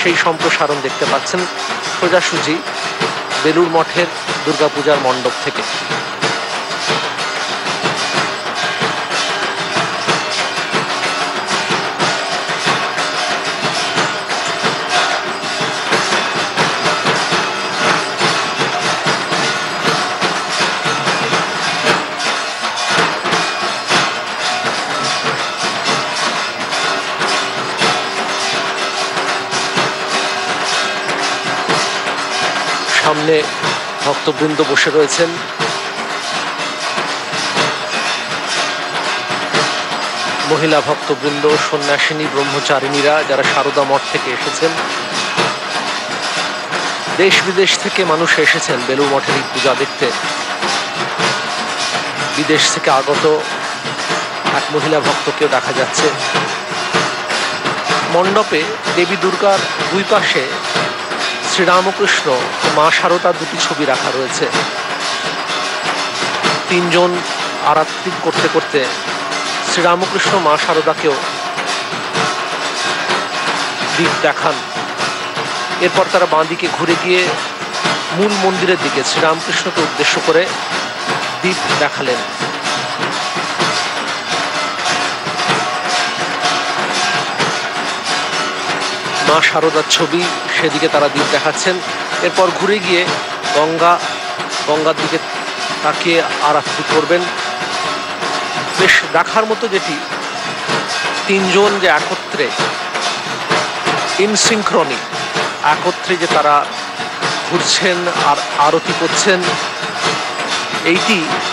সেই সম্প্রসারণ দেখতে পাচ্ছেন সোজাসুজি বেলুড় মঠের দুর্গাপূজার মণ্ডপ থেকে। সামনে ভক্তবৃন্দ বসে রয়েছেন। মহিলা ভক্তবৃন্দ, সন্ন্যাসিনী, ব্রহ্মচারিণীরা যারা সারদা মঠ থেকে এসেছেন। দেশ বিদেশ থেকে মানুষ এসেছেন বেলুড় মঠের এই পূজা দেখতে। বিদেশ থেকে আগত এক মহিলা ভক্তকেও দেখা যাচ্ছে। মণ্ডপে দেবী দুর্গার দুই পাশে শ্রীরামকৃষ্ণ ও মা শারদার দুটি ছবি রাখা রয়েছে। তিনজন আরাত্রি করতে করতে শ্রীরামকৃষ্ণ মা শারদাকেও দীপ দেখান। এরপর তারা বাঁদিকে ঘুরে গিয়ে মূল মন্দিরের দিকে শ্রীরামকৃষ্ণকে উদ্দেশ্য করে দীপ দেখালেন। মা শারদার ছবি, সেদিকে তারা দীপ দেখাচ্ছেন। এরপর ঘুরে গিয়ে গঙ্গার দিকে তাকিয়ে আরতি করবেন। বেশ দেখার মতো যেটি, তিনজন যে একত্রে ইনসিঙ্ক্রনি একত্রে যে তারা ঘুরছেন আর আরতি করছেন,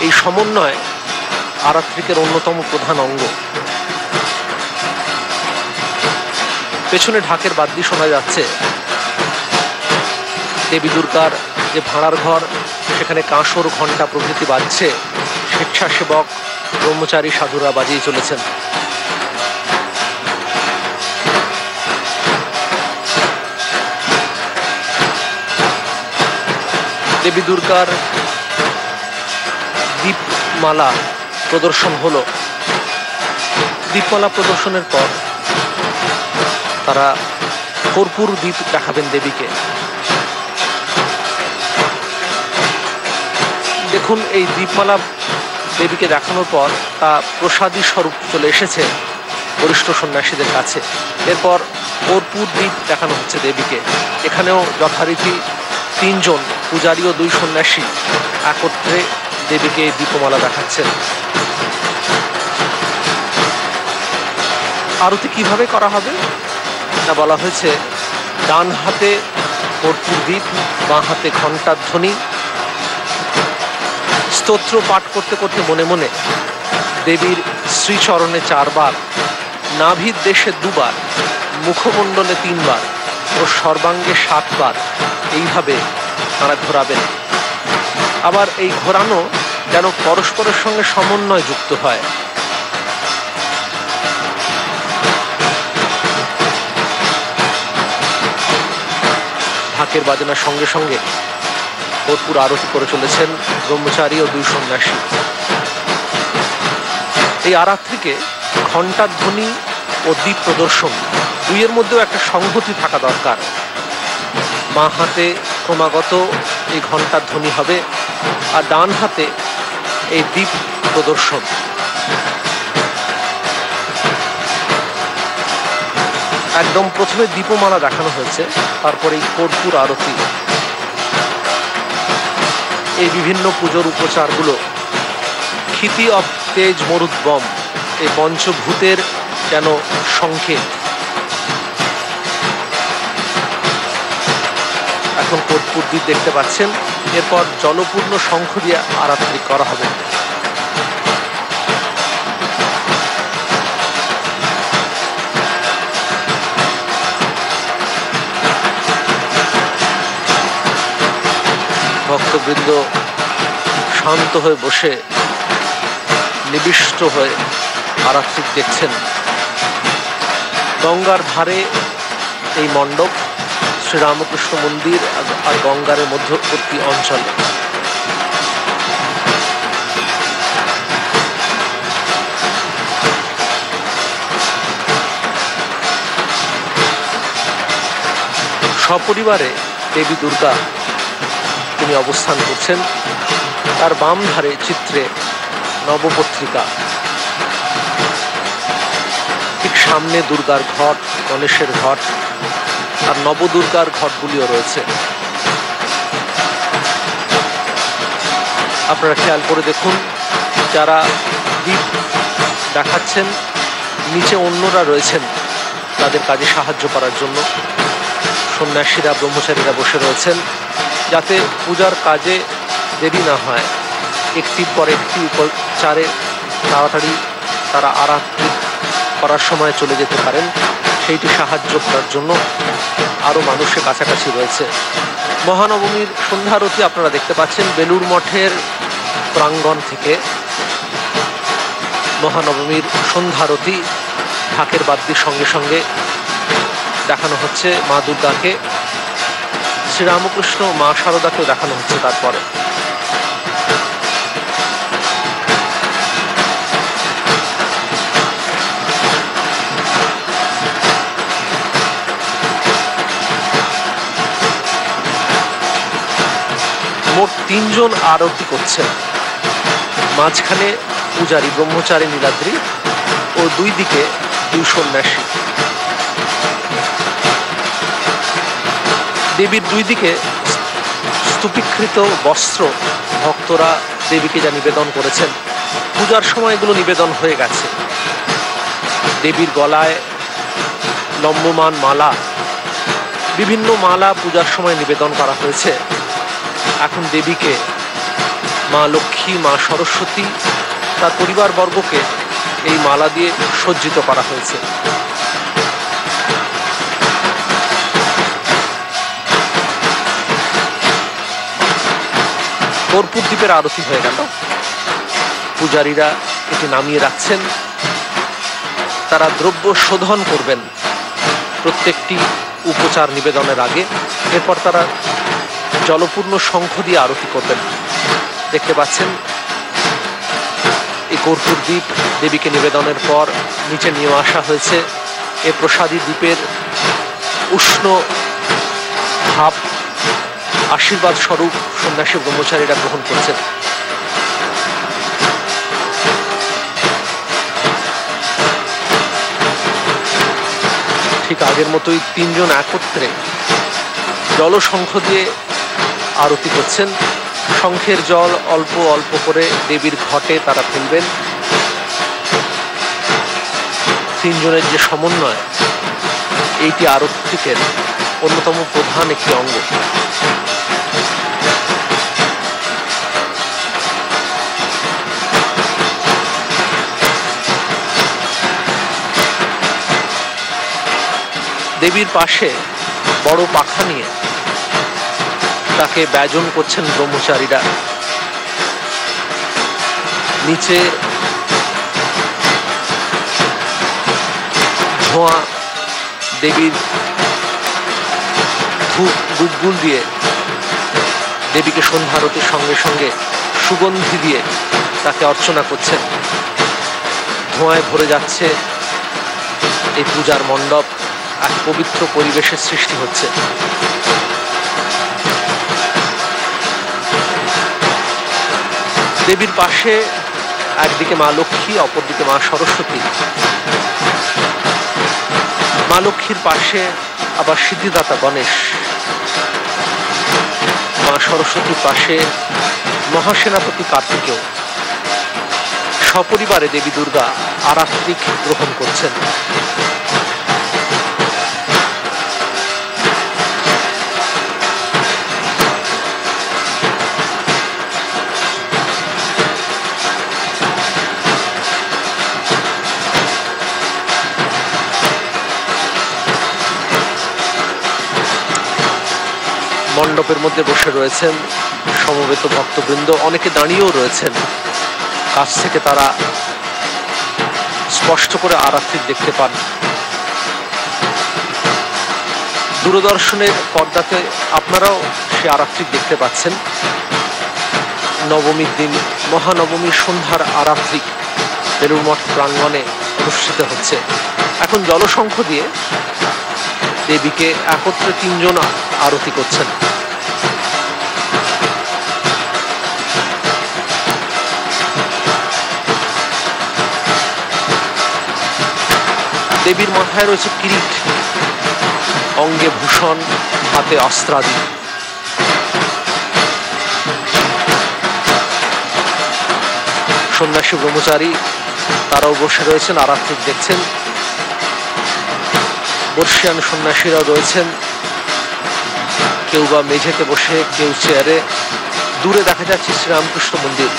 এই সমন্বয় আরাত্রিকের অন্যতম প্রধান অঙ্গ। পেছনে ঢাকের বাদ্যি শোনা যাচ্ছে। দেবী দুর্গার যে ভাঁড়ার ঘর, সেখানে কাঁসর, ঘণ্টা প্রভৃতি বাজছে। স্বেচ্ছাসেবক ব্রহ্মচারী সাধুরা বাজিয়ে চলেছেন। দেবী দুর্গার দীপমালা প্রদর্শন হলো। দীপমালা প্রদর্শনের পর তারা কর্পূর দীপ দেখাবেন দেবীকে। দেখুন, এই দীপমালা দেবীকে দেখানোর পর তা প্রসাদী স্বরূপ চলে এসেছে বরিষ্ঠ সন্ন্যাসীদের কাছে। এরপর কর্পূর দীপ দেখানো হচ্ছে দেবীকে। এখানেও যথারীতি তিনজন পূজারী ও দুই সন্ন্যাসী একত্রে দেবীকে দীপমালা দেখাচ্ছেন। আরতি কিভাবে করা হবে তা বলা হয়েছে, ডান হাতে কর্পূর দীপ, বাঁ হাতে ঘণ্টার ধ্বনি, স্তোত্র পাঠ করতে করতে মনে মনে দেবীর শ্রীচরণে 4 বার, নাভির দেশে 2 বার, মুখমণ্ডলে 3 বার ও সর্বাঙ্গে 7 বার এইভাবে তারা ঘোরাবেন। আবার এই ঘোরানো যেন পরস্পরের সঙ্গে সমন্বয় যুক্ত হয়। ঢাকের বাজনার সঙ্গে সঙ্গে কর্পূর আরতি করে চলেছেন ব্রহ্মচারী ও 2 সন্ন্যাসী। এই আরাত্রিকে ঘণ্টার ধ্বনি ও দীপ প্রদর্শন দুইয়ের মধ্যেও একটা সংহতি থাকা দরকার। বাঁ হাতে ক্রমাগত এই ঘণ্টার ধ্বনি হবে আর ডান হাতে এই দীপ প্রদর্শন। একদম প্রথমে দীপমালা দেখানো হয়েছে, তারপরে এই কর্পূর আরতি। এই বিভিন্ন পুজোর উপচারগুলো ক্ষিতি অব তেজ মরুদ্গম, এই পঞ্চভূতের যেন সংকেত। এখন কর্পূর দীপ দেখতে পাচ্ছেন। এরপর জলপূর্ণ শঙ্খ দিয়ে আরাত্রি করা হবে। ভক্তবৃন্দ শান্ত হয়ে বসে নিবিষ্ট হয়ে আরাত্রি দেখছেন। গঙ্গার ধারে এই মণ্ডপ, শ্রীরামকৃষ্ণ মন্দির আর গঙ্গার মধ্যবর্তী অঞ্চলে। সপরিবারে দেবী দুর্গা তিনি অবস্থান করছেন। তার বাম ধারে চিত্রে নবপত্রিকা, ঠিক সামনে দুর্গার ঘট, গণেশের ঘট আর নবদুর্গার ঘটগুলিও রয়েছে। আপনারা খেয়াল করে দেখুন, যারা দীপ দেখাচ্ছেন নিচে অন্যরা রয়েছেন তাদের কাজে সাহায্য করার জন্য। সন্ন্যাসীরা, ব্রহ্মচারীরা বসে রয়েছেন যাতে পূজার কাজে দেরি না হয়, একটির পর একটি উপচারে তাড়াতাড়ি তারা আরাধনা করার সময় চলে যেতে পারেন, সেইটি সাহায্য করার জন্য আরও মানুষের কাছাকাছি রয়েছে। মহানবমীর সন্ধ্যারতি আপনারা দেখতে পাচ্ছেন বেলুড় মঠের প্রাঙ্গণ থেকে। মহানবমীর সন্ধ্যারতি ঢাকের বাদ্যির সঙ্গে সঙ্গে দেখানো হচ্ছে মা দুর্গাকে, শ্রীরামকৃষ্ণ, মা শারদাকেও দেখানো হচ্ছে। তারপরে মোট 3 জন আরতি করছেন। মাঝখানে পূজারী, ব্রহ্মচারী নীলাদ্রি ও দুই দিকে 2 সন্ন্যাসী। দেবীর দুই দিকে স্তূপীকৃত বস্ত্র ভক্তরা দেবীকে যা নিবেদন করেছেন, পূজার সময় এগুলো নিবেদন হয়ে গেছে। দেবীর গলায় লম্বমান মালা, বিভিন্ন মালা পূজার সময় নিবেদন করা হয়েছে। এখন দেবীকে মা লক্ষ্মী, মা সরস্বতী, তার পরিবারবর্গকে এই মালা দিয়ে সজ্জিত করা হয়েছে। কর্পূর দ্বীপের আরতি হয়ে গেল। পূজারীরা এটি নামিয়ে রাখছেন। তারা দ্রব্য শোধন করবেন প্রত্যেকটি উপচার নিবেদনের আগে। এরপর তারা জলপূর্ণ শঙ্খ দিয়ে আরতি করবেন। দেখতে পাচ্ছেন এই কর্পূর দ্বীপ দেবীকে নিবেদনের পর নিচে নিয়ে আসা হয়েছে। এই প্রসাদী দ্বীপের উষ্ণ ভাব আশীর্বাদ স্বরূপ সন্ন্যাসী ব্রহ্মচারীরা গ্রহণ করছেন। ঠিক আগের মতোই 3 জন একত্রে জলশঙ্খ দিয়ে আরতি করছেন। শঙ্খের জল অল্প অল্প করে দেবীর ঘটে তারা ফেলবেন। 3 জনের যে সমন্বয়, এইটি আরতিকের অন্যতম প্রধান একটি অঙ্গ। দেবীর পাশে বড় পাখা নিয়ে তাকে ব্যজন করছেন ব্রহ্মচারীরা। নিচে ধোঁয়া, দেবীর ধূপ গুগ্গুল দিয়ে দেবীকে সন্ধ্যারতির সঙ্গে সঙ্গে সুগন্ধি দিয়ে তাকে অর্চনা করছেন। ধোঁয়ায় ভরে যাচ্ছে এই পূজার মণ্ডপ, এক পবিত্র পরিবেশের সৃষ্টি হচ্ছে। দেবীর পাশে একদিকে মা লক্ষ্মী, অপরদিকে মা সরস্বতী। মা লক্ষ্মীর পাশে আবার সিদ্ধিদাতা গণেশ, মা সরস্বতীর পাশে মহাসেনাপতি কার্তিকেয়। সপরিবারে দেবী দুর্গা আরাত্রিক গ্রহণ করছেন। মণ্ডপের মধ্যে বসে রয়েছেন সমবেত ভক্তবৃন্দ, অনেকে দাঁড়িয়েও রয়েছেন। কাছ থেকে তারা স্পষ্ট করে আরাত্রিক দেখতে পান। দূরদর্শনের পর্দাতে আপনারাও সে আরাত্রিক দেখতে পাচ্ছেন। নবমীর দিন মহানবমীর সন্ধ্যার আরাত্রিক বেলুড় মঠ প্রাঙ্গণে অনুষ্ঠিত হচ্ছে। এখন জলশঙ্খ দিয়ে দেবীকে একত্রে তিনজন আরতি করছেন। দেবীর মাথায় রয়েছে কিরিট, অঙ্গে ভূষণ, হাতে অস্ত্রাদি। সন্ন্যাসী ব্রহ্মচারী তারাও বসে রয়েছেন, আরাত্রিক দেখছেন। বর্ষিয়ান সন্ন্যাসীরাও রয়েছেন, কেউ বা মেঝেতে বসে, কেউ চেয়ারে। দূরে দেখা যাচ্ছে শ্রীরামকৃষ্ণ মন্দির,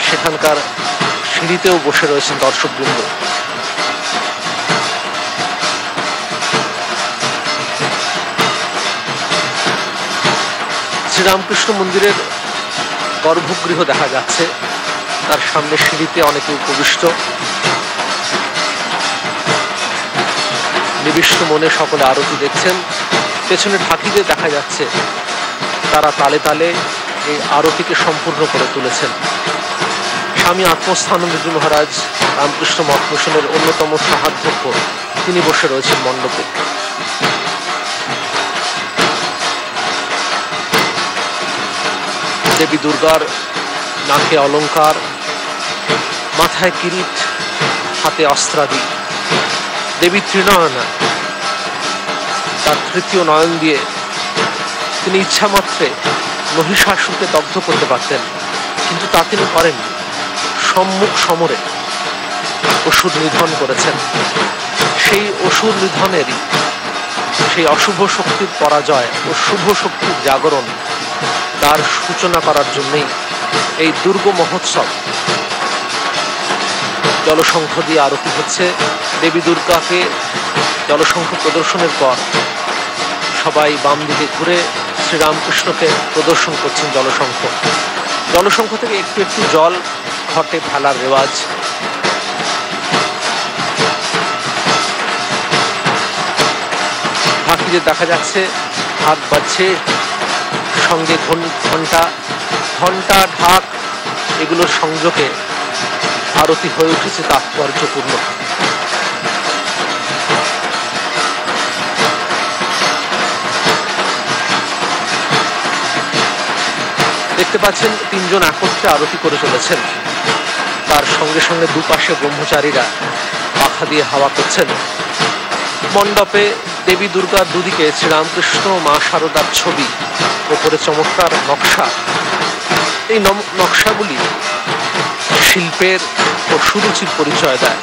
সেখানকার সিঁড়িতেও বসে রয়েছেন দর্শকবৃন্দ। শ্রীরামকৃষ্ণ মন্দিরের গর্ভগৃহ দেখা যাচ্ছে, তার সামনে সিঁড়িতে অনেকে উপবিষ্ট। নিবিষ্ট মনে সকলে আরতি দেখছেন। পেছনে ঢাকিদের দেখা যাচ্ছে, তারা তালে তালে এই আরতিকে সম্পূর্ণ করে তুলেছেন। স্বামী আত্মস্থানন্দজি মহারাজ রামকৃষ্ণ মঠ মিশনের অন্যতম সহাধ্যক্ষ, তিনি বসে রয়েছেন মণ্ডপে। দেবী দুর্গার নাকে অলঙ্কার, মাথায় কিরিট, হাতে অস্ত্রাদি। দেবী ত্রিনয়না, তার তৃতীয় নয়ন দিয়ে তিনি ইচ্ছা মাত্রে মহিষাসুরকে দগ্ধ করতে পারতেন, কিন্তু তা তিনি করেননি। সম্মুখ সমরে অসুর নিধন করেছেন। সেই অসুর নিধনেরই, সেই অশুভ শক্তির পরাজয় ও শুভ শক্তির জাগরণ, তার সূচনা করার জন্যই এই দুর্গ মহোৎসব। জলশঙ্খ দিয়ে আরতি হচ্ছে। দেবী দুর্গাকে জলশঙ্খ প্রদর্শনের পর সবাই বাম দিকে ঘুরে শ্রীরামকৃষ্ণকে প্রদর্শন করছেন জলশঙ্খ। জলশঙ্খ থেকে একটু একটু জল ঘটে ফেলার রেওয়াজ। ঢাকিদের দেখা যাচ্ছে, হাত বাজছে, সঙ্গে ঘন্টা, ঢাক, এগুলোর সংযোগে আরতি হয়ে উঠেছে তাৎপর্যপূর্ণ। দেখতে পাচ্ছেন তিনজন একত্রে আরতি করে চলেছেন। তার সঙ্গে সঙ্গে দুপাশে ব্রহ্মচারীরা পাখা দিয়ে হাওয়া করছেন। মণ্ডপে দেবী দুর্গার দুদিকে শ্রীরামকৃষ্ণ মা শারদার ছবি, ওপরে চমৎকার নকশা। এই নকশাগুলি শিল্পের ও সুরুচির পরিচয় দেয়।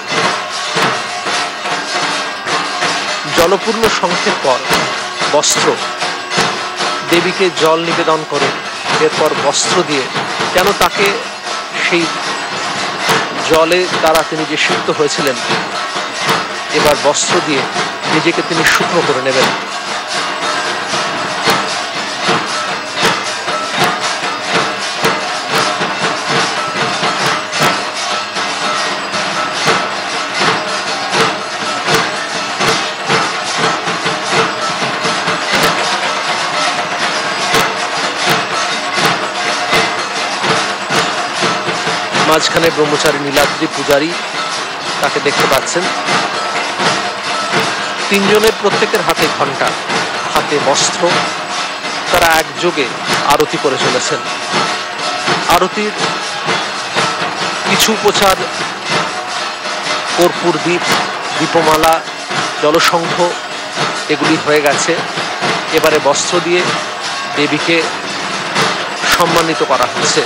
জলপূর্ণ শঙ্খের পর বস্ত্র, দেবীকে জল নিবেদন করে এরপর বস্ত্র দিয়ে, কেন তাকে সেই জলে দ্বারা তিনি যে সিক্ত হয়েছিলেন, এবার বস্ত্র দিয়ে নিজেকে তিনি শুকনো করে নেবেন। মাঝখানে ব্রহ্মচারী নীলাদ্রি পূজারী, তাকে দেখতে পাচ্ছেন। তিনজনের প্রত্যেকের হাতে ঘণ্টা, হাতে বস্ত্র, তারা একযোগে আরতি করে চলেছেন। আরতির কিছু উপচার, কর্পূর দ্বীপ, দীপমালা, জলশঙ্খ, এগুলি হয়ে গেছে। এবারে বস্ত্র দিয়ে দেবীকে সম্মানিত করা হচ্ছে।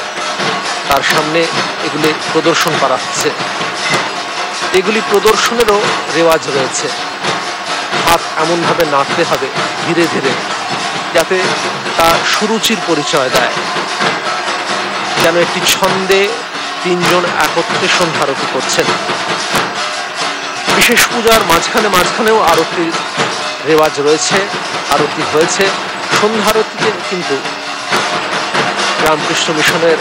তার সামনে এগুলি প্রদর্শন করা হচ্ছে। এগুলি প্রদর্শনেরও রেওয়াজ রয়েছে। হাত এমনভাবে নাড়তে হবে ধীরে ধীরে, যাতে তা সুরুচির পরিচয় দেয়। যেন একটি ছন্দে তিনজন একত্রে সন্ধ্যা আরতি করছেন। বিশেষ পূজার মাঝখানেও আরতির রেওয়াজ রয়েছে, আরতি হয়েছে। সন্ধ্যা আরতিতে কিন্তু রামকৃষ্ণ মিশনের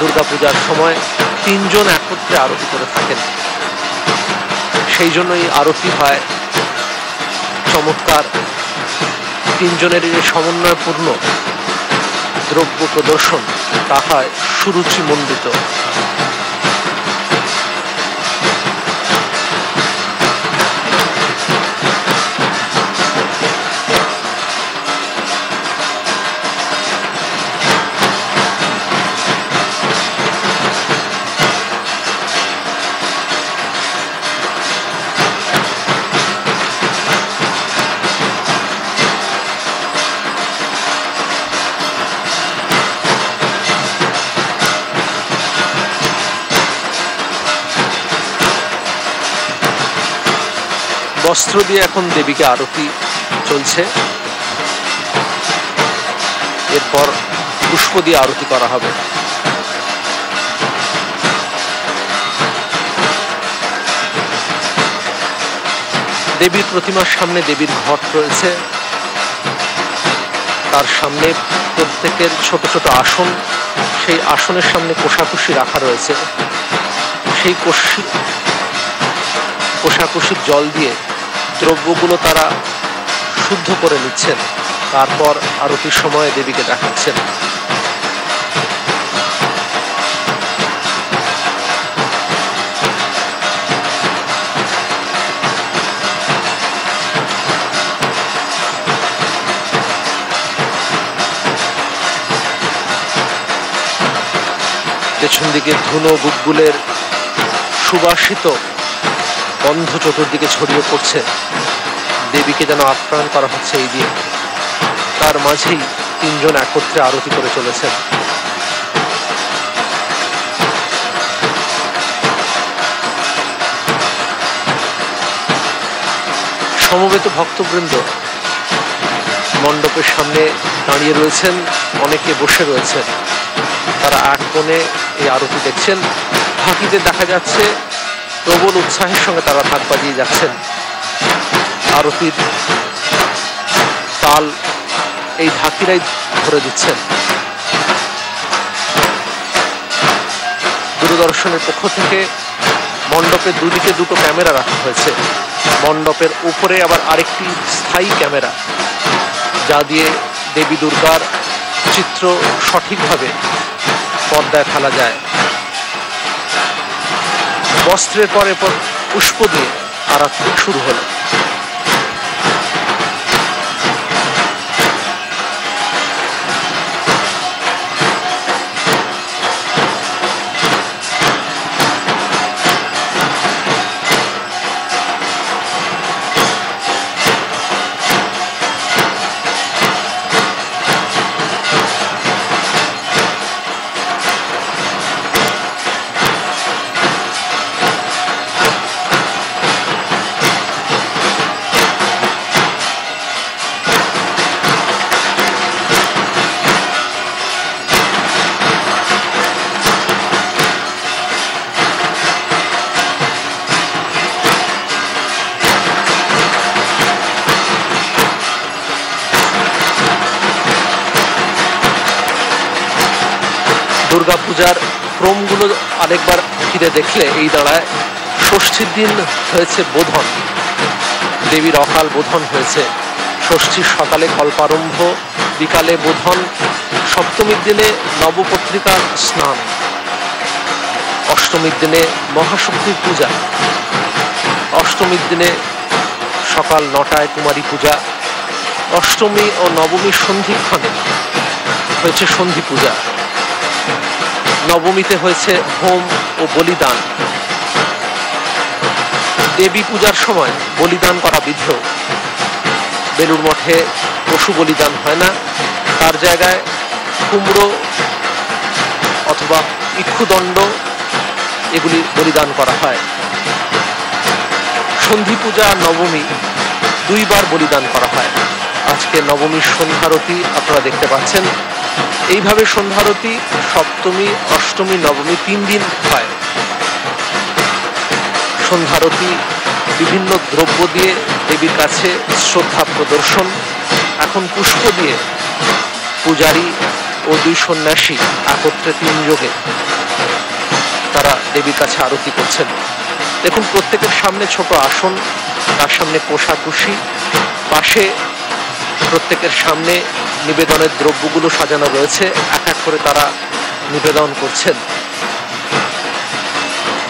দুর্গাপূজার সময় তিনজন একত্রে আরতি করে থাকেন। সেই জন্যই আরতি হয় চমৎকার। তিনজনের এই সমন্বয়পূর্ণ দ্রব্য প্রদর্শন, তা হয় সুরুচিমণ্ডিত। বস্ত্র দিয়ে এখন দেবীকে আরতি চলছে, এরপর পুষ্প দিয়ে আরতি করা হবে। দেবীর প্রতিমার সামনে দেবীর ঘট রয়েছে, তার সামনে প্রত্যেকের ছোট ছোট আসন, সেই আসনের সামনে কোষাকুষি রাখা রয়েছে। সেই কোষাকুষির জল দিয়ে দ্রব্যগুলো তারা শুদ্ধ করে নিচ্ছেন, তারপর আরতির সময় দেবীকে দেখাচ্ছেন। পেছন দিকে ধুনো গুগ্গুলের সুবাসিত গন্ধ চতুর্দিকে ছড়িয়ে পড়ছে, দেবীকে যেন আপ্যায়ন করা হচ্ছে এই দিয়ে। তার মাঝেই তিনজন একত্রে আরতি করে চলেছেন। সমবেত ভক্তবৃন্দ মণ্ডপের সামনে দাঁড়িয়ে রয়েছেন, অনেকে বসে রয়েছেন, তারা এক কোণে এই আরতি দেখছেন। ঢাকিদের দেখা যাচ্ছে প্রবল উৎসাহের সঙ্গে তারা ঢাক বাজিয়ে যাচ্ছেন। আরতির তাল এই ঢাকিরাই ধরে দিচ্ছেন। দূরদর্শনের পক্ষ থেকে মণ্ডপের দুদিকে দুটো ক্যামেরা রাখা হয়েছে, মণ্ডপের উপরে আবার আরেকটি স্থায়ী ক্যামেরা, যা দিয়ে দেবী দুর্গার চিত্র সঠিকভাবে পর্দায় ফেলা যায়। বস্ত্রের পরে পর পুষ্প দিয়ে আরতি শুরু হলো। দুর্গাপূজার ক্রমগুলো আরেকবার ফিরে দেখলে এই দাঁড়ায় ষষ্ঠীর দিন হয়েছে বোধন, দেবীর অকাল বোধন হয়েছে। ষষ্ঠীর সকালে কল্পারম্ভ, বিকালে বোধন, সপ্তমীর দিনে নবপত্রিকার স্নান, অষ্টমীর দিনে মহাশক্তির পূজা, অষ্টমীর দিনে সকাল 9টায় কুমারী পূজা, অষ্টমী ও নবমীর সন্ধিক্ষণে হয়েছে সন্ধি পূজা, নবমীতে হয়েছে হোম ও বলিদান। দেবী পূজার সময় বলিদান করা বিধ, বেলুড় মঠে পশু বলিদান হয় না, তার জায়গায় কুমড়ো অথবা ইক্ষুদণ্ড এগুলি বলিদান করা হয়। সন্ধি পূজা নবমী দুইবার বলিদান করা হয়। আজকে নবমীর সন্ধ্যারতি আপনারা দেখতে পাচ্ছেন। এইভাবে সন্ধ্যারতি সপ্তমী, অষ্টমী, নবমী 3 দিন হয়। সন্ধ্যারতি বিভিন্ন দ্রব্য দিয়ে দেবীর কাছে শ্রদ্ধা প্রদর্শন। এখন পুষ্প দিয়ে পূজারী ও 2 সন্ন্যাসী একত্রে 3 যোগে তারা দেবীর কাছে আরতি করছেন। দেখুন প্রত্যেকের সামনে ছোট আসন, তার সামনে কোষাকুষি, পাশে প্রত্যেকের সামনে নিবেদনের দ্রব্যগুলো সাজানো রয়েছে, এক এক করে তারা নিবেদন করছেন।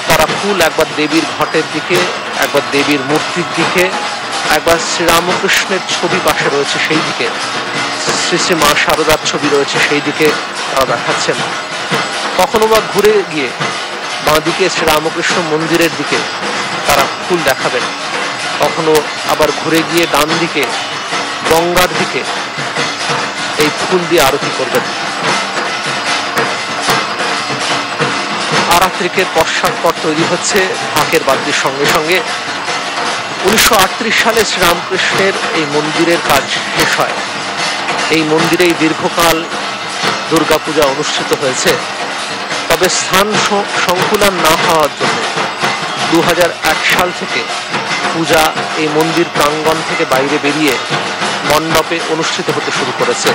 তারা ফুল একবার দেবীর ঘটের দিকে, একবার দেবীর মূর্তির দিকে, একবার শ্রীরামকৃষ্ণের ছবি পাশে রয়েছে সেই দিকে, শ্রী শ্রী মা শারদার ছবি রয়েছে সেই দিকে তারা দেখাচ্ছেন। কখনো বা ঘুরে গিয়ে বাঁদিকে শ্রীরামকৃষ্ণ মন্দিরের দিকে তারা ফুল দেখাবেন, কখনো আবার ঘুরে গিয়ে ডান দিকে গঙ্গার দিকে এই ফুল দিয়ে আরতি করবেন। আরাত্রিকের পশ্চাৎপট তৈরি হচ্ছে ঢাকের বাদ্যের সঙ্গে সঙ্গে। 1938 সালে শ্রীরামকৃষ্ণের এই মন্দিরের কাজ শেষ হয়। এই মন্দিরেই দীর্ঘকাল দুর্গাপূজা অনুষ্ঠিত হয়েছে। তবে স্থান সংকুলান না হওয়ার জন্য 2001 সাল থেকে পূজা এই মন্দির প্রাঙ্গণ থেকে বাইরে বেরিয়ে মণ্ডপে অনুষ্ঠিত হতে শুরু করেছে।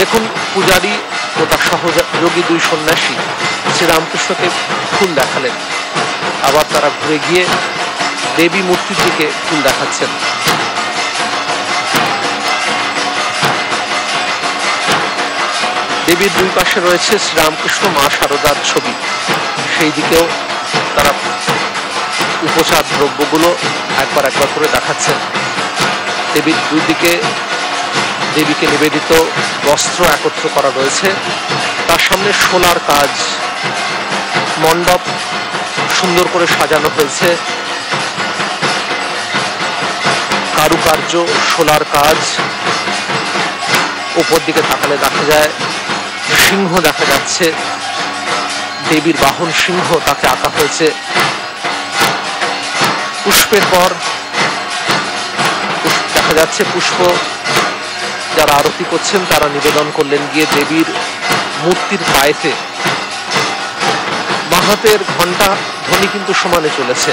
দেখুন, পূজারী ও তার সহযোগী দুই সন্ন্যাসী শ্রীরামকৃষ্ণকে ফুল দেখালেন, আবার তারা ঘুরে গিয়ে দেবী মূর্তির দিকে ফুল দেখাচ্ছেন। দেবীর দুই পাশে রয়েছে শ্রীরামকৃষ্ণ মা শারদার ছবি, সেই দিকেও তারা উপচার দ্রব্যগুলো একবার একবার করে দেখাচ্ছেন। দেবীর দুই দিকে দেবীকে নিবেদিত বস্ত্র একত্র করা রয়েছে, তার সামনে শোলার কাজ, মণ্ডপ সুন্দর করে সাজানো হয়েছে, কারুকার্য, শোলার কাজ। উপর দিকে তাকালে দেখা যায় সিংহ দেখা যাচ্ছে, দেবীর বাহন সিংহ, তাকে আঁকা হয়েছে। পুষ্পের পর দেখা যাচ্ছে পুষ্প যারা আরতি করছেন তারা নিবেদন করলেন গিয়ে দেবীর মূর্তির পায়েতে। মাহাতের ঘণ্টা ধ্বনি কিন্তু সমানে চলেছে।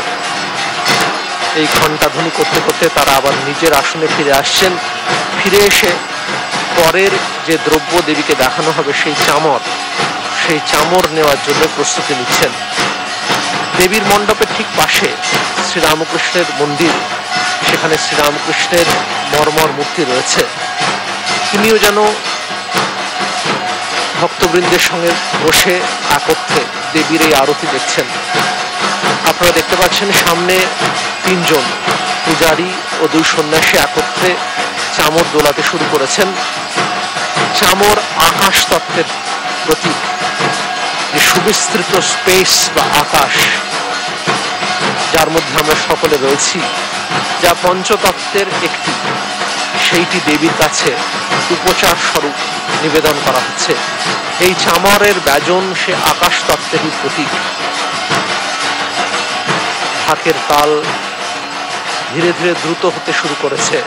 এই ঘণ্টা ধ্বনি করতে করতে তারা আবার নিজের আসনে ফিরে আসছেন। ফিরে এসে পরের যে দ্রব্য দেবীকে দেখানো হবে সেই চামর নেওয়ার জন্য প্রস্তুতি নিচ্ছেন। দেবীর মণ্ডপের ঠিক পাশে শ্রীরামকৃষ্ণের মন্দির, সেখানে শ্রীরামকৃষ্ণের মর্মর মূর্তি রয়েছে। তিনিও যেন ভক্তবৃন্দের সঙ্গে বসে একত্রে দেবীর এই আরতি দেখছেন। আপনারা দেখতে পাচ্ছেন সামনে তিনজন পূজারী ও দুই সন্ন্যাসী একত্রে চামর দোলাতে শুরু করেছেন। চামর আকাশ তত্ত্বের প্রতীক, যে সুবিস্তৃত স্পেস বা আকাশ যার মধ্যে আমরা সকলে রয়েছি, যা পঞ্চতত্ত্বের একটি, সেইটি দেবীর কাছে উপচার স্বরূপ নিবেদন করা হচ্ছে। এই চামরের ব্যজন সে আকাশ তত্ত্বেরই প্রতীক। ঢাকের তাল ধীরে ধীরে দ্রুত হতে শুরু করেছে।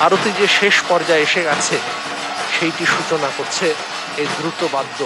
আরতি যে শেষ পর্যায়ে এসে গেছে সেইটি সূচনা করছে এই দ্রুত বাদ্য।